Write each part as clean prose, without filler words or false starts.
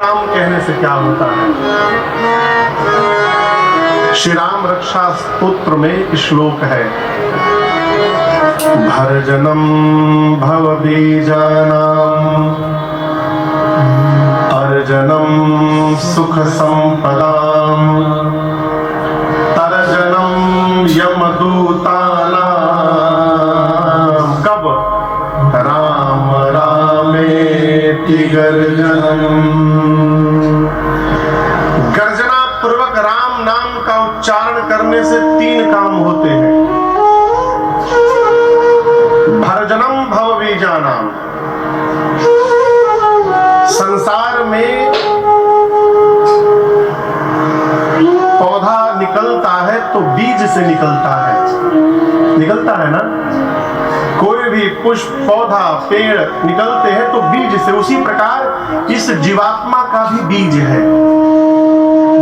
राम कहने से क्या होता है। श्री राम रक्षा स्तोत्र में श्लोक है, भरजनम भव बीजानाम अर्जनम सुख संपदाम तरजनम यमदूतानां। कब? राम रामेति गर्जनम। गर्जना पूर्वक राम नाम का उच्चारण करने से 3 काम होते हैं। भरजनम भव बीजानाम, संसार में पौधा निकलता है तो बीज से निकलता है ना। कोई भी पुष्प, पौधा, पेड़ निकलते हैं तो बीज से। उसी प्रकार इस जीवात्मा का भी बीज है,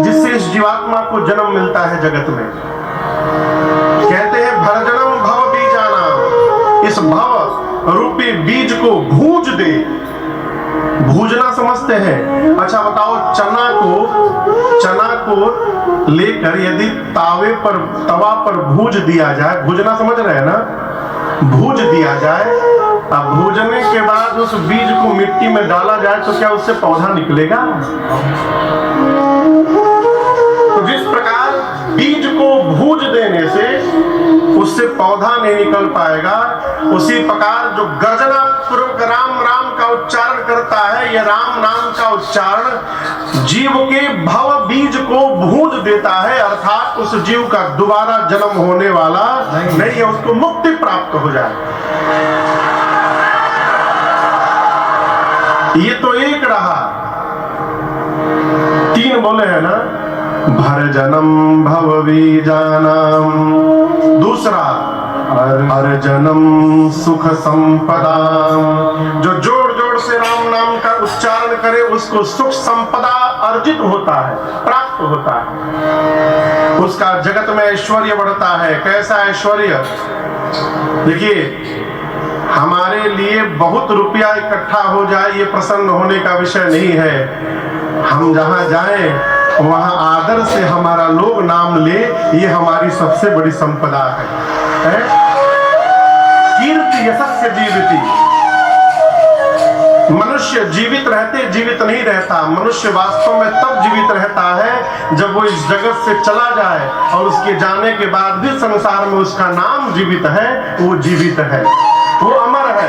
जिससे इस जीवात्मा को जन्म मिलता है जगत में। कहते हैं भरजनम भव बीजानाम, इस भव रूपी बीज को भूज दे। भूजना समझते हैं? अच्छा बताओ, चना को लेकर यदि तवा पर भूज दिया जाए, भूजना समझ रहे हैं ना, भूज दिया जाए, अब भूजने के बाद उस बीज को मिट्टी में डाला जाए तो क्या उससे पौधा निकलेगा? तो जिस प्रकार बीज को भूज देने से उससे पौधा नहीं निकल पाएगा, उसी प्रकार जो गर्जना पूर्वक राम राम का उच्चारण करता है, यह राम नाम का उच्चारण जीव के भव बीज को भूज देता है, अर्थात उस जीव का दोबारा जन्म होने वाला नहीं है, उसको मुक्ति प्राप्त हो जाए। ये तो एक रहा, 3 बोले हैं ना, भरजनम भव बीजानाम। दूसरा अर्जनम सुख संपदाम, जो जोड़ जोड़ से राम नाम का उच्चारण करे उसको सुख संपदा अर्जित होता है, प्राप्त होता है, उसका जगत में ऐश्वर्य बढ़ता है। कैसा ऐश्वर्य? देखिए, हमारे लिए बहुत रुपया इकट्ठा हो जाए ये प्रसन्न होने का विषय नहीं है। हम जहां जाएं वहां आदर से हमारा लोग नाम ले, ये हमारी सबसे बड़ी संपदा है। कीर्ति यशस्य जीविति, मनुष्य जीवित रहते जीवित नहीं रहता। मनुष्य वास्तव में तब जीवित रहता है जब वो इस जगत से चला जाए और उसके जाने के बाद भी संसार में उसका नाम जीवित है, वो जीवित है, वो अमर है।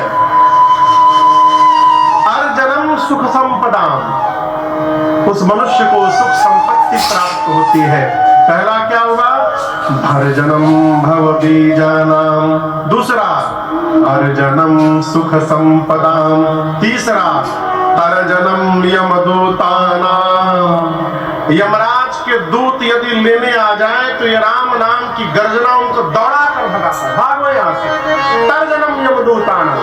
अर्जनम सुख संपदाम, उस मनुष्य को सुख संपत्ति प्राप्त होती है। पहला क्या होगा? भरजनम भव बीजानाम। दूसरा अर्जनम सुख संपदाम। तीसरा तरजनम यमदूतानाम, यमराज के दूत यदि लेने आ जाए तो ये राम नाम की गर्जना उनको दौड़ा कर भगाता है, भागो यहां से। तरजनम यमदूतानाम,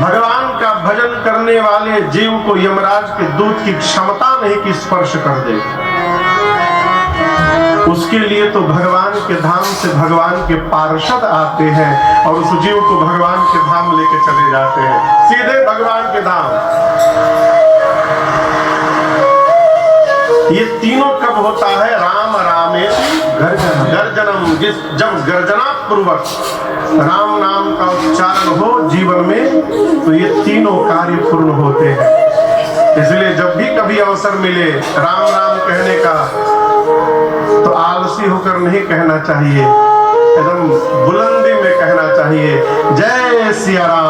भगवान का भजन करने वाले जीव को यमराज के दूत की क्षमता नहीं कि स्पर्श कर दे। उसके लिए तो भगवान के धाम से भगवान के पार्षद आते हैं और उस जीव को भगवान के धाम लेके चले जाते हैं, सीधे भगवान के धाम। ये तीनों कब होता है? राम रामेति गर्जनम, जब गर्जना पूर्वक राम नाम का उच्चारण हो जीवन में तो ये तीनों कार्य पूर्ण होते हैं। इसलिए जब भी कभी अवसर मिले राम राम कहने का तो आलसी होकर नहीं कहना चाहिए, एकदम बुलंदी में कहना चाहिए, जय सिया राम।